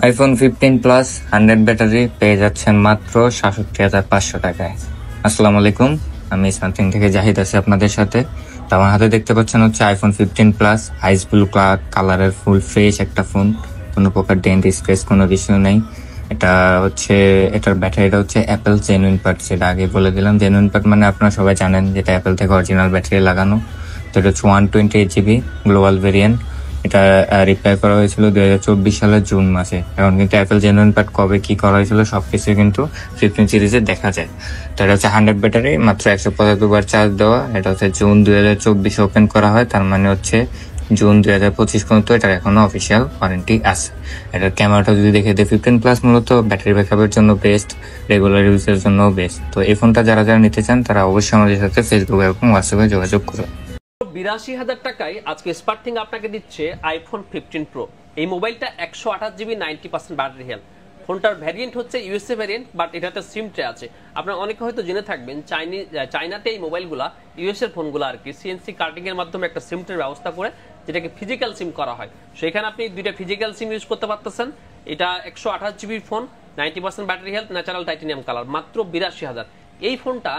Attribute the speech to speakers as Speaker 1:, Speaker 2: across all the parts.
Speaker 1: IPhone 15 plus 100 battery পেয়ে যাচ্ছেন মাত্র ৬৭,৫০০ টাকায়। আসসালামু আলাইকুম, আমি সামথিং থেকে জাহিদ আছি আপনাদের সাথে। তো আমার হাতে দেখতে পাচ্ছেন হচ্ছে আইফোন 15 প্লাস আইস ব্লু কালারের ফুল ফ্রেশ একটা ফোন, কোনো প্রকার ডেন্ট স্ক্র্যাচ কোনো কিছু নেই। এটা হচ্ছে এটার ব্যাটারিটা হচ্ছে অ্যাপেল জেনুইন পার্ট, সেটা আগে বলে দিলাম। জেনুইন পার্ট মানে আপনারা সবাই জানেন যেটা অ্যাপেল থেকে অরিজিনাল ব্যাটারি লাগানো। তো এটা হচ্ছে 128 GB গ্লোবাল ভেরিয়েন্ট। এটা রিপেয়ার করা হয়েছিল 2024 সালের জুন মাসে। এখন কিন্তু অ্যাপেল জেনুইন পার্ট কবে কি করা হয়েছিল সবকিছু কিন্তু 15 সিরিজে দেখা যায়। তো এটা হচ্ছে 100 ব্যাটারি, মাত্র 175 বার চার্জ দেওয়া। এটা হচ্ছে জুন 2024 ওপেন করা হয়, তার মানে হচ্ছে জুন 2025 পর্যন্ত এটার এখনো অফিসিয়াল ওয়ারেন্টি আছে। এটার ক্যামেরাটা যদি দেখে দেয় 15 প্লাস মূলত ব্যাটারি ব্যাকআপের জন্য বেস্ট, রেগুলার ইউজের জন্য বেস্ট। তো এই ফোনটা যারা নিতে চান তারা অবশ্যই আমাদের সাথে ফেসবুক এবং হোয়াটসঅ্যাপে যোগাযোগ করুন।
Speaker 2: 82,000 টাকায় আজকে স্পার্টিং আপনাকে দিচ্ছে আইফোন 15 প্রো। এই মোবাইলটা 128 GB 90% ব্যাটারি হেলথ। ফোনটার ভ্যারিয়েন্ট হচ্ছে ইউএসএ ভ্যারিয়েন্ট, বাট এটাতে সিম ট্রে আছে। আপনারা অনেকে হয়তো জেনে থাকবেন চাইনাতে এই মোবাইলগুলা ইউএসএর ফোনগুলো আর কি সিএনসি কার্টিং এর মাধ্যমে একটা সিম ট্রের ব্যবস্থা করে যেটাকে ফিজিক্যাল সিম করা হয়। সেখানে আপনি দুইটা ফিজিক্যাল সিম ইউজ করতে পারতেছেন। এটা 128 GB ফোন, 90% battery health, natural titanium colour, মাত্র 82,000। এই ফোনটা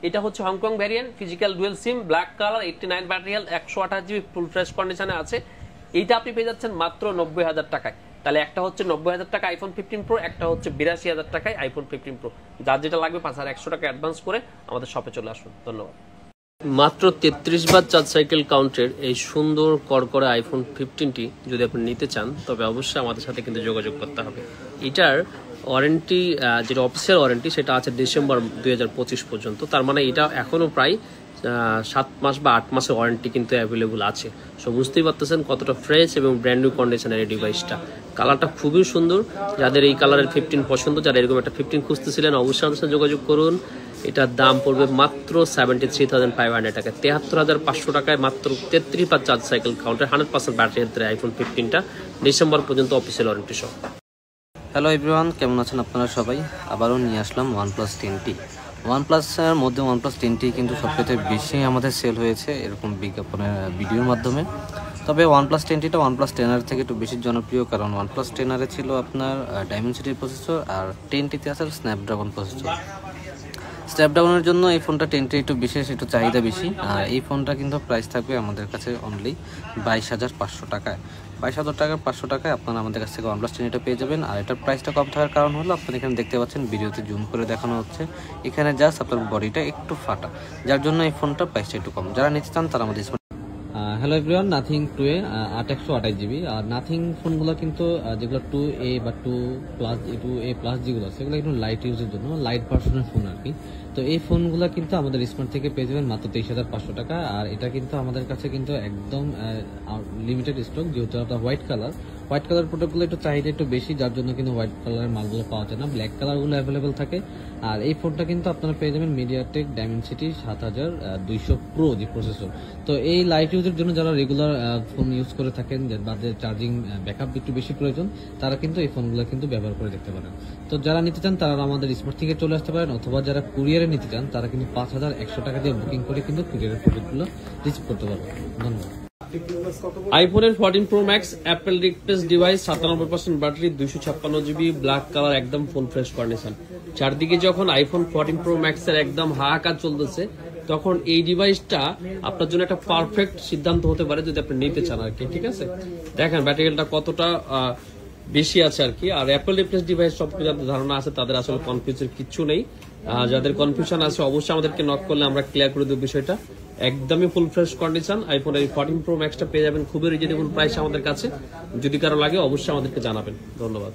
Speaker 2: এটা হচ্ছে Hong Kong variant, physical dual SIM, black colour, 89 battery health, 128 GB full fresh কন্ডিশনে আছে। এইটা আপনি পেয়ে যাচ্ছেন মাত্র 90,000 টাকায়। তাহলে একটা হচ্ছে 90,000 টাকা আইফোন 15 প্রো, একটা হচ্ছে 82,000 টাকায় আইফোন 15 প্রো। যার যেটা লাগবে 5,100 টাকা অ্যাডভান্স করে আমাদের শপে চলে আসুন। ধন্যবাদ। মাত্র 33 বার চার্জ সাইকেল কাউন্টের এই সুন্দর করকরে আইফোন 15টি যদি আপনি নিতে চান তবে অবশ্যই আমাদের সাথে কিন্তু যোগাযোগ করতে হবে। এটার ওয়ারেন্টি যেটা অফিসিয়াল ওয়ারেন্টি সেটা আছে ডিসেম্বর 2025 পর্যন্ত। তার মানে এটা এখনও প্রায় 7 মাস বা 8 মাসের ওয়ারেন্টি কিন্তু অ্যাভেলেবল আছে। সো বুঝতেই পারতেছেন কতটা ফ্রেশ এবং ব্র্যান্ড নিউ কন্ডিশনের এই ডিভাইসটা। কালারটা খুবই সুন্দর। যাদের এই কালারের 15 পছন্দ, যারা এরকম একটা 15 খুঁজতেছিলেন অবশ্যই আমাদের সাথে যোগাযোগ করুন। এটার দাম পড়বে মাত্র 73,500 টাকা, 73,500 টাকায় মাত্র 33 বার চার্জ সাইকেল কাউন্টার 100% ব্যাটারি হেলথের আইফোন 15টা ডিসেম্বর পর্যন্ত অফিসিয়াল ওয়ারেন্টি সহ।
Speaker 3: হ্যালো এভরিওয়ান, কেমন আছেন আপনারা সবাই? আবারও নিয়ে আসলাম OnePlus 10T। OnePlus-এর মধ্যে OnePlus 10T কিন্তু সবচেয়ে বেশি আমাদের সেল হয়েছে এরকম বিজ্ঞাপনের ভিডিওর মাধ্যমে। তবে OnePlus 10T-টা OnePlus 10R থেকে একটু বেশি জনপ্রিয়, কারণ OnePlus 10R-এ ছিল আপনার ডায়মেনসিটির প্রসেসর আর 10T-তে আছে স্ন্যাপড্রাগন প্রসেসর। স্ন্যাপড্রাগনের জন্য এই ফোনটা 10T একটু বিশেষ, একটু চাহিদা বেশি। আর এই ফোনটা কিন্তু প্রাইস থাকবে আমাদের কাছে অনলি 22,500 টাকায়। 22,500 টাকায় আপনারা আমাদের কাছ থেকে OnePlus 10T পেয়ে যাবেন। আর এটার প্রাইসটা কম থাকার কারণ হলো আপনারা এখানে দেখতে পাচ্ছেন, ভিডিওতে জুম করে দেখানো হচ্ছে, এখানে জাস্ট আপনার বডিটা একটু ফাটা, যার জন্য এই ফোনটার প্রাইসটা একটু কম। যারা নিতে চান তারা আমাদের hello everyone, nothing 2A 128 GB। আর নাথিং ফোনগুলো কিন্তু যেগুলো 2A বা 2A প্লাস যেগুলো আছে সেগুলো কিন্তু লাইট ইউজের জন্য, লাইট ভার্সনের ফোন আর কি। তো এই ফোনগুলো কিন্তু আমাদের স্মার্ট থেকে পেয়ে যাবেন মাত্র 23,500 টাকা। আর এটা কিন্তু আমাদের কাছে কিন্তু একদম লিমিটেড স্টক, যেহেতু আপনার হোয়াইট কালার প্রোডাক্টগুলো একটু চাহিদা একটু বেশি, যার জন্য কিন্তু হোয়াইট কালারের মালগুলো পাওয়া যায় না, ব্ল্যাক কালারগুলো অ্যাভেলেবেল থাকে। আর এই ফোনটা কিন্তু আপনারা পেয়ে যাবেন মিডিয়াটেক ডায়মেনসিটি 7200 প্রো যে প্রসেসর। তো এই লাইট ইউজের জন্য যারা রেগুলার ফোন ইউজ করে থাকেন, যাদের চার্জিং ব্যাকআপ একটু বেশি প্রয়োজন, তারা কিন্তু এই ফোনগুলো কিন্তু ব্যবহার করে দেখতে পারেন। তো যারা নিতে চান তারা আমাদের স্মার্ট থেকে চলে আসতে পারেন, অথবা যারা কুরিয়ারে নিতে চান তারা কিন্তু 5,100 টাকা দিয়ে বুকিং করে কিন্তু কুরিয়ারের প্রোডাক্টগুলো রিসিভ করতে পারবেন। ধন্যবাদ।
Speaker 2: আইফোনের 14 pro max Apple replace device, 97% battery, 256 GB, black colour, একদম ফুল ফ্রেশ কন্ডিশন। চারদিকে যখন আইফোন 14 প্রো ম্যাক্স এর একদম হাহাকার চলতেছে, তখন এই ডিভাইসটা আপনার জন্য একটা পারফেক্ট সিদ্ধান্ত হতে পারে যদি আপনি নিতে চান আর কি। ঠিক আছে, দেখেন ব্যাটারিটা কতটা বেশি আছে আর কি। আর অ্যাপেল রিপ্লেস ডিভাইস সম্পর্কে যাদের ধারণা আছে তাদের আসলে কনফিউজের কিচ্ছু নেই। যাদের কনফিউশন আছে অবশ্যই আমাদেরকে নক করলে আমরা ক্লিয়ার করে দেব বিষয়টা। একদমই ফুল ফ্রেশ কন্ডিশন আইফোন এই 14 প্রো ম্যাক্সটা পেয়ে যাবেন খুবই রিজনেবল প্রাইস আমাদের কাছে। যদি কারো লাগে অবশ্যই আমাদেরকে জানাবেন। ধন্যবাদ।